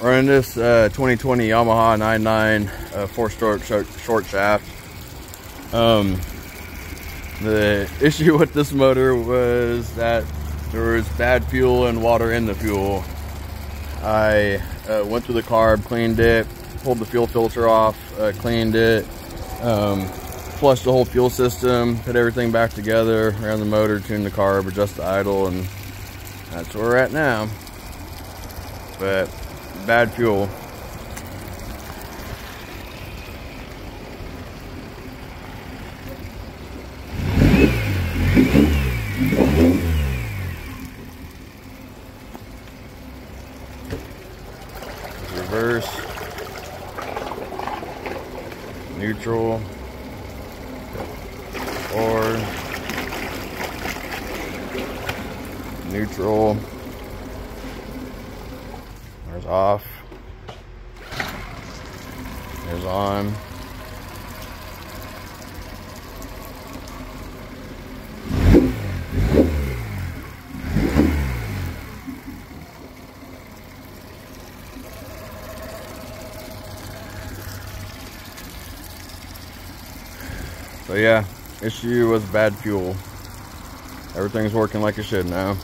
Running this 2020 Yamaha 99 four-stroke short shaft. The issue with this motor was that there was bad fuel and water in the fuel. I went through the carb, cleaned it, pulled the fuel filter off, cleaned it, flushed the whole fuel system, put everything back together, ran the motor, tuned the carb, adjusted the idle, and that's where we're at now. But bad fuel. Reverse, neutral, forward, neutral, there's off, there's on. So yeah, issue was bad fuel. Everything's working like it should now.